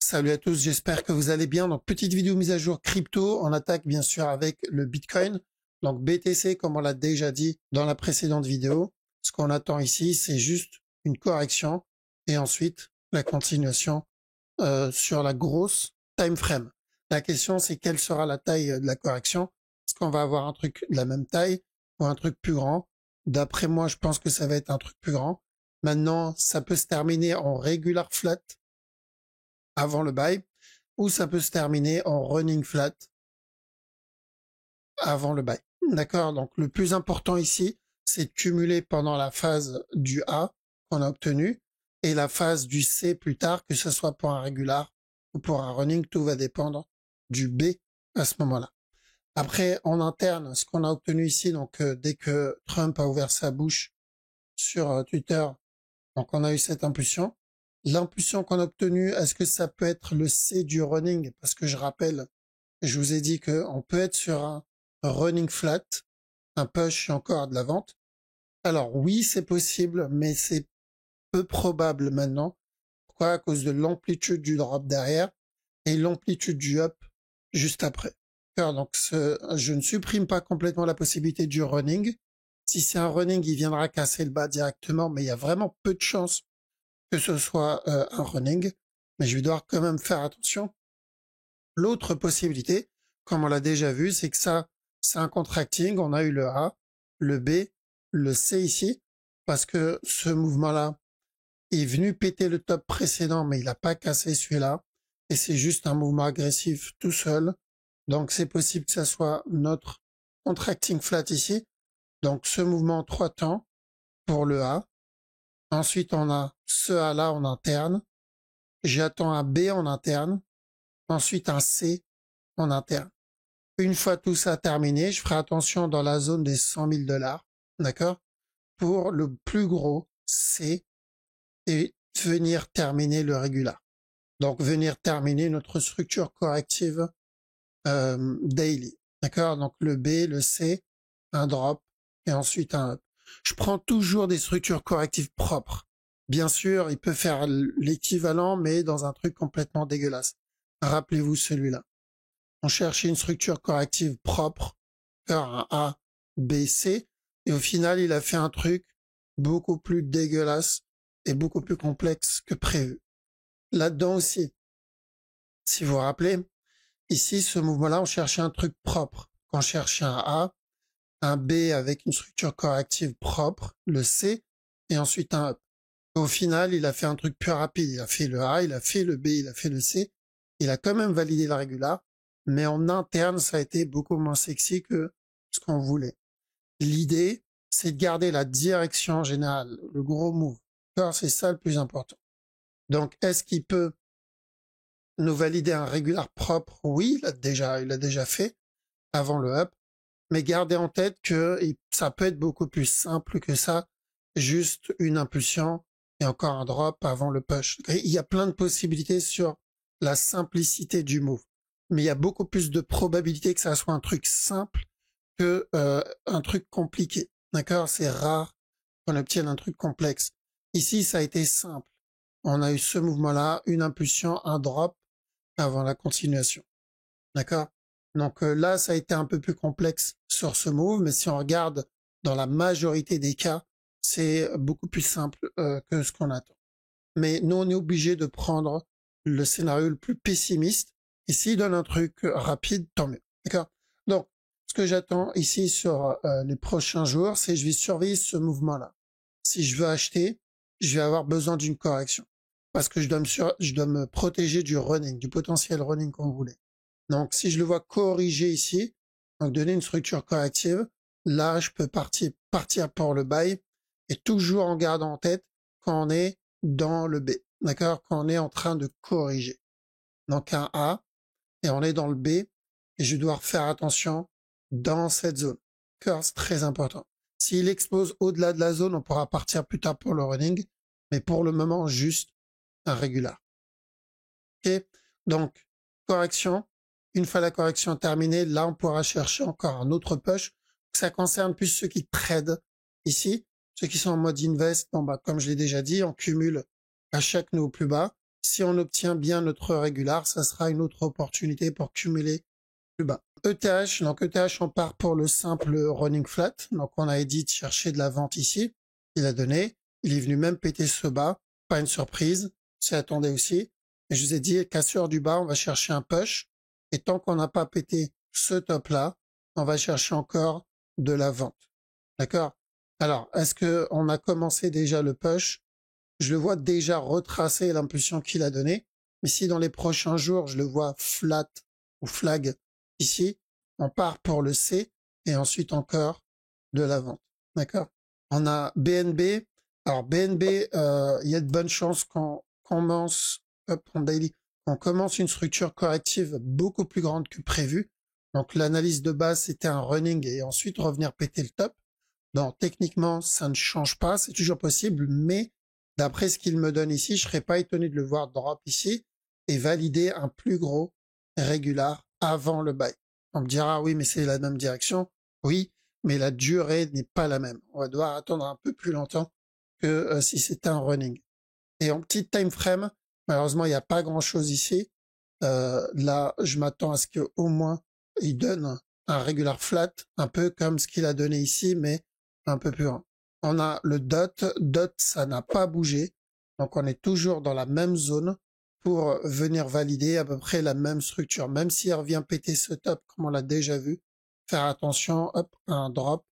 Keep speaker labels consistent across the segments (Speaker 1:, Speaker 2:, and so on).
Speaker 1: Salut à tous, j'espère que vous allez bien. Donc, petite vidéo mise à jour crypto. On attaque bien sûr avec le Bitcoin. Donc, BTC, comme on l'a déjà dit dans la précédente vidéo, ce qu'on attend ici, c'est juste une correction et ensuite la continuation sur la grosse time frame. La question, c'est quelle sera la taille de la correction? Est-ce qu'on va avoir un truc de la même taille ou un truc plus grand? D'après moi, je pense que ça va être un truc plus grand. Maintenant, ça peut se terminer en regular flat avant le buy, ou ça peut se terminer en running flat avant le buy. D'accord? Donc, le plus important ici, c'est de cumuler pendant la phase du A qu'on a obtenu et la phase du C plus tard, que ce soit pour un régular ou pour un running, tout va dépendre du B à ce moment-là. Après, en interne, ce qu'on a obtenu ici, donc dès que Trump a ouvert sa bouche sur Twitter, donc on a eu cette impulsion. L'impulsion qu'on a obtenue, est-ce que ça peut être le C du running? Parce que je rappelle, je vous ai dit qu'on peut être sur un running flat, un push et encore de la vente. Alors oui, c'est possible, mais c'est peu probable maintenant. Pourquoi? À cause de l'amplitude du drop derrière et l'amplitude du up juste après. Donc je ne supprime pas complètement la possibilité du running. Si c'est un running, il viendra casser le bas directement, mais il y a vraiment peu de chances que ce soit un running, mais je vais devoir quand même faire attention. L'autre possibilité, comme on l'a déjà vu, c'est que ça, c'est un contracting. On a eu le A, le B, le C ici, parce que ce mouvement-là est venu péter le top précédent, mais il n'a pas cassé celui-là, et c'est juste un mouvement agressif tout seul. Donc c'est possible que ça soit notre contracting flat ici. Donc ce mouvement en 3 temps pour le A. Ensuite, on a ce A-là en interne. J'attends un B en interne. Ensuite, un C en interne. Une fois tout ça terminé, je ferai attention dans la zone des 100 000 $. D'accord? Pour le plus gros C et venir terminer le régular. Donc, venir terminer notre structure corrective daily. D'accord? Donc, le B, le C, un drop et ensuite un up. Je prends toujours des structures correctives propres. Bien sûr, il peut faire l'équivalent, mais dans un truc complètement dégueulasse. Rappelez-vous celui-là. On cherchait une structure corrective propre, faire un A, B, C, et au final, il a fait un truc beaucoup plus dégueulasse et beaucoup plus complexe que prévu. Là-dedans aussi, si vous vous rappelez, ici, ce mouvement-là, on cherchait un truc propre. On cherchait un A, un B avec une structure corrective propre, le C, et ensuite un up. Au final, il a fait un truc plus rapide. Il a fait le A, il a fait le B, il a fait le C. Il a quand même validé la régular, mais en interne, ça a été beaucoup moins sexy que ce qu'on voulait. L'idée, c'est de garder la direction générale, le gros move. C'est ça le plus important. Donc, est-ce qu'il peut nous valider un régular propre? Oui, il l'a déjà fait avant le up. Mais gardez en tête que ça peut être beaucoup plus simple que ça. Juste une impulsion et encore un drop avant le push. Il y a plein de possibilités sur la simplicité du move. Mais il y a beaucoup plus de probabilité que ça soit un truc simple que un truc compliqué. D'accord? C'est rare qu'on obtienne un truc complexe. Ici, ça a été simple. On a eu ce mouvement-là, une impulsion, un drop avant la continuation. D'accord? Donc là, ça a été un peu plus complexe sur ce move, mais si on regarde dans la majorité des cas, c'est beaucoup plus simple que ce qu'on attend. Mais nous, on est obligé de prendre le scénario le plus pessimiste. Et s'il donne un truc rapide, tant mieux. D'accord? Donc, ce que j'attends ici sur les prochains jours, c'est je vais surveiller ce mouvement-là. Si je veux acheter, je vais avoir besoin d'une correction. Parce que je dois me protéger du running, du potentiel running qu'on voulait. Donc, si je le vois corriger ici, donc donner une structure corrective, là, je peux partir pour le buy et toujours en gardant en tête quand on est dans le B. D'accord? Quand on est en train de corriger. Donc, un A et on est dans le B et je dois faire attention dans cette zone. D'accord? C'est très important. S'il explose au-delà de la zone, on pourra partir plus tard pour le running, mais pour le moment, juste un régular. Ok? Donc, correction. Une fois la correction terminée, là, on pourra chercher encore un autre push. Ça concerne plus ceux qui tradent ici. Ceux qui sont en mode invest, bon, bah, comme je l'ai déjà dit, on cumule à chaque nouveau plus bas. Si on obtient bien notre régular, ça sera une autre opportunité pour cumuler plus bas. ETH, donc ETH, on part pour le simple running flat. Donc on a dit de chercher de la vente ici. Il a donné. Il est venu même péter ce bas. Pas une surprise. C'est attendu aussi. Et je vous ai dit, cassure du bas, on va chercher un push. Et tant qu'on n'a pas pété ce top-là, on va chercher encore de la vente. D'accord? Alors, est-ce que on a commencé déjà le push? Je le vois déjà retracer l'impulsion qu'il a donnée. Mais si dans les prochains jours, je le vois flat ou flag ici, on part pour le C et ensuite encore de la vente. D'accord? On a BNB. Alors BNB, il y a de bonnes chances qu'on commence en daily, on commence une structure corrective beaucoup plus grande que prévu. Donc l'analyse de base, c'était un running et ensuite revenir péter le top. Donc techniquement, ça ne change pas, c'est toujours possible, mais d'après ce qu'il me donne ici, je serais pas étonné de le voir drop ici et valider un plus gros régular avant le buy. On me dira, oui, mais c'est la même direction. Oui, mais la durée n'est pas la même. On va devoir attendre un peu plus longtemps que si c'était un running. Et en petit time frame, malheureusement, il n'y a pas grand chose ici. Là, je m'attends à ce qu'au moins il donne un regular flat, un peu comme ce qu'il a donné ici, mais un peu plus grand. On a le dot. Dot, ça n'a pas bougé. Donc, on est toujours dans la même zone pour venir valider à peu près la même structure. Même s'il revient péter ce top, comme on l'a déjà vu, faire attention, hop, un drop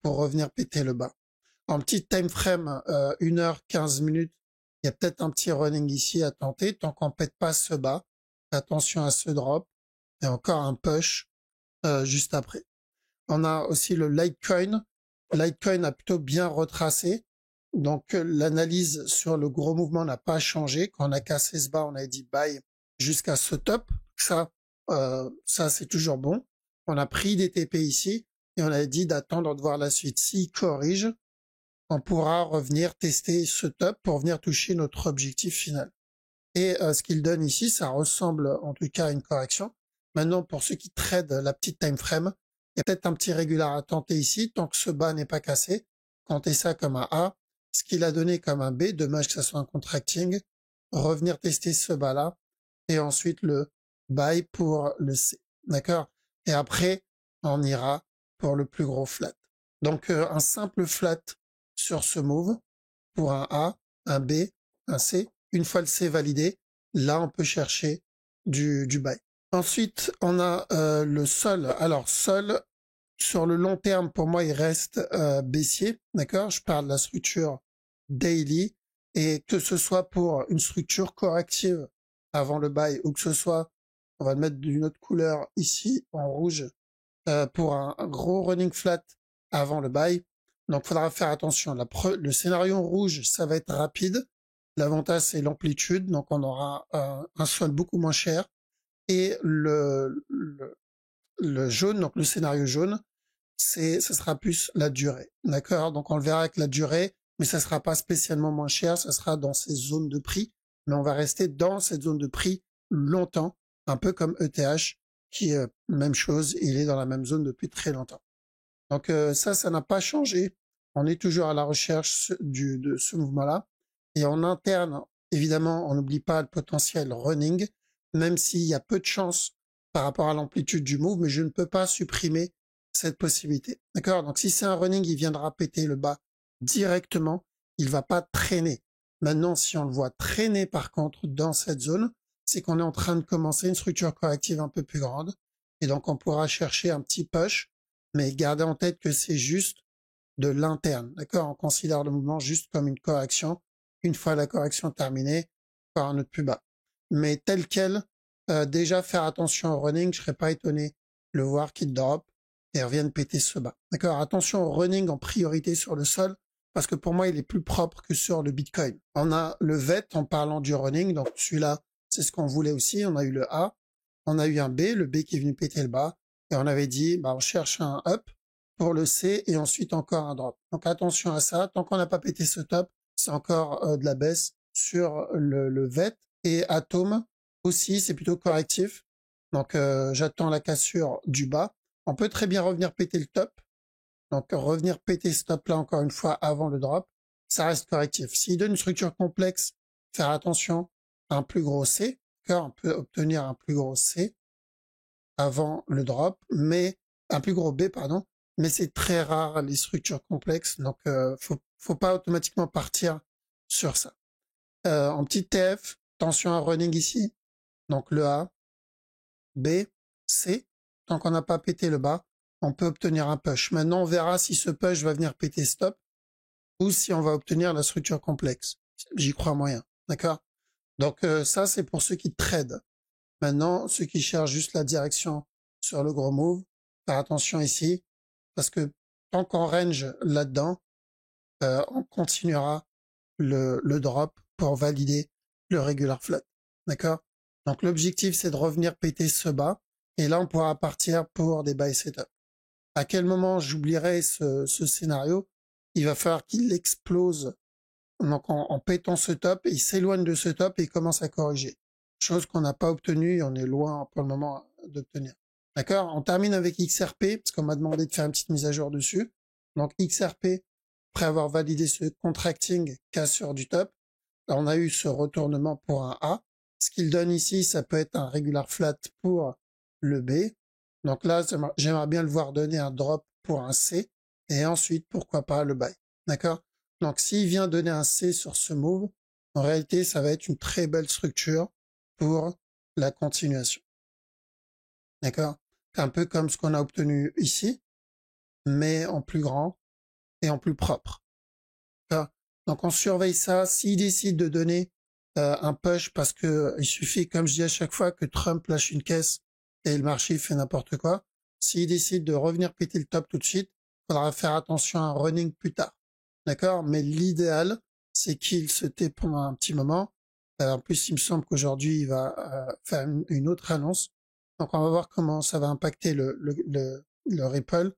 Speaker 1: pour revenir péter le bas. En petit time frame, 1 heure, 15 minutes, il y a peut-être un petit running ici à tenter. Tant qu'on pète pas ce bas, attention à ce drop. Et encore un push juste après. On a aussi le Litecoin. Litecoin a plutôt bien retracé. Donc l'analyse sur le gros mouvement n'a pas changé. Quand on a cassé ce bas, on a dit buy jusqu'à ce top. Ça c'est toujours bon. On a pris des TP ici et on a dit d'attendre de voir la suite. S'il corrige, on pourra revenir tester ce top pour venir toucher notre objectif final. Et ce qu'il donne ici, ça ressemble en tout cas à une correction. Maintenant, pour ceux qui tradent la petite time frame, il y a peut-être un petit régular à tenter ici, tant que ce bas n'est pas cassé. Comptez ça comme un A. Ce qu'il a donné comme un B, dommage que ça soit un contracting. Revenir tester ce bas-là. Et ensuite le buy pour le C. D'accord? Et après, on ira pour le plus gros flat. Donc un simple flat sur ce move pour un A, un B, un C. Une fois le C validé, là on peut chercher du buy. Ensuite, on a le sol. Alors sol, sur le long terme, pour moi, il reste baissier. D'accord? Je parle de la structure daily. Et que ce soit pour une structure corrective avant le buy ou que ce soit, on va le mettre d'une autre couleur ici en rouge, pour un gros running flat avant le buy. Donc, il faudra faire attention. Le scénario rouge, ça va être rapide. L'avantage, c'est l'amplitude. Donc, on aura un sol beaucoup moins cher. Et le jaune, donc le scénario jaune, ce sera plus la durée. D'accord? Donc, on le verra avec la durée, mais ça sera pas spécialement moins cher. Ça sera dans ces zones de prix. Mais on va rester dans cette zone de prix longtemps. Un peu comme ETH, qui est même chose. Il est dans la même zone depuis très longtemps. Donc ça n'a pas changé. On est toujours à la recherche de ce mouvement-là. Et en interne, évidemment, on n'oublie pas le potentiel running, même s'il y a peu de chance par rapport à l'amplitude du move, mais je ne peux pas supprimer cette possibilité. D'accord? Donc si c'est un running, il viendra péter le bas directement. Il va pas traîner. Maintenant, si on le voit traîner par contre dans cette zone, c'est qu'on est en train de commencer une structure corrective un peu plus grande. Et donc on pourra chercher un petit push, mais gardez en tête que c'est juste de l'interne. D'accord? On considère le mouvement juste comme une correction. Une fois la correction terminée, par un autre plus bas. Mais tel quel, déjà faire attention au running, je serais pas étonné de le voir qu'il drop et revienne péter ce bas. D'accord? Attention au running en priorité sur le sol, parce que pour moi, il est plus propre que sur le Bitcoin. On a le VET en parlant du running, donc celui-là, c'est ce qu'on voulait aussi. On a eu le A, on a eu un B, le B qui est venu péter le bas, et on avait dit, bah, on cherche un up pour le C et ensuite encore un drop. Donc attention à ça. Tant qu'on n'a pas pété ce top, c'est encore de la baisse sur le VET. Et Atom aussi, c'est plutôt correctif. Donc j'attends la cassure du bas. On peut très bien revenir péter le top. Donc revenir péter ce top là encore une fois avant le drop. Ça reste correctif. S'il donne une structure complexe, faire attention. un plus gros C, d'accord? On peut obtenir un plus gros C avant le drop, mais un plus gros B, pardon, mais c'est très rare les structures complexes, donc faut pas automatiquement partir sur ça. En petit TF, tension à running ici, donc le A, B, C, tant qu'on n'a pas pété le bas, on peut obtenir un push. Maintenant, on verra si ce push va venir péter stop ou si on va obtenir la structure complexe. J'y crois moyen, d'accord? Donc ça, c'est pour ceux qui tradent. Maintenant, ceux qui cherchent juste la direction sur le gros move, faire attention ici, parce que tant qu'on range là-dedans, on continuera le drop pour valider le regular flat. D'accord? Donc l'objectif, c'est de revenir péter ce bas, et là, on pourra partir pour des buy setup. À quel moment j'oublierai ce scénario? Il va falloir qu'il explose donc en pétant ce top, il s'éloigne de ce top et il commence à corriger. Chose qu'on n'a pas obtenue et on est loin pour le moment d'obtenir. D'accord? On termine avec XRP, parce qu'on m'a demandé de faire une petite mise à jour dessus. Donc XRP, après avoir validé ce contracting cassure du top, on a eu ce retournement pour un A. Ce qu'il donne ici, ça peut être un regular flat pour le B. Donc là, j'aimerais bien le voir donner un drop pour un C. Et ensuite, pourquoi pas le buy. D'accord? Donc s'il vient donner un C sur ce move, en réalité, ça va être une très belle structure pour la continuation. D'accord? Un peu comme ce qu'on a obtenu ici, mais en plus grand et en plus propre. Donc on surveille ça. S'il décide de donner un push, parce que il suffit, comme je dis à chaque fois, que Trump lâche une caisse et le marché fait n'importe quoi. S'il décide de revenir péter le top tout de suite, il faudra faire attention à un running plus tard. D'accord? Mais l'idéal, c'est qu'il se tait pendant un petit moment. En plus, il me semble qu'aujourd'hui, il va faire une autre annonce. Donc on va voir comment ça va impacter le Ripple.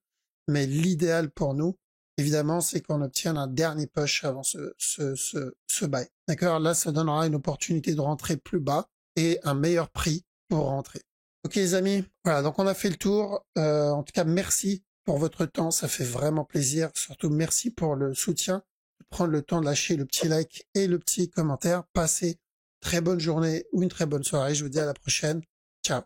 Speaker 1: Mais l'idéal pour nous, évidemment, c'est qu'on obtienne un dernier push avant ce buy. D'accord? Là, ça donnera une opportunité de rentrer plus bas et un meilleur prix pour rentrer. Ok, les amis. Voilà. Donc, on a fait le tour. En tout cas, merci pour votre temps. Ça fait vraiment plaisir. Surtout, merci pour le soutien. Prendre le temps de lâcher le petit like et le petit commentaire. Passez une très bonne journée ou une très bonne soirée. Je vous dis à la prochaine. Ciao.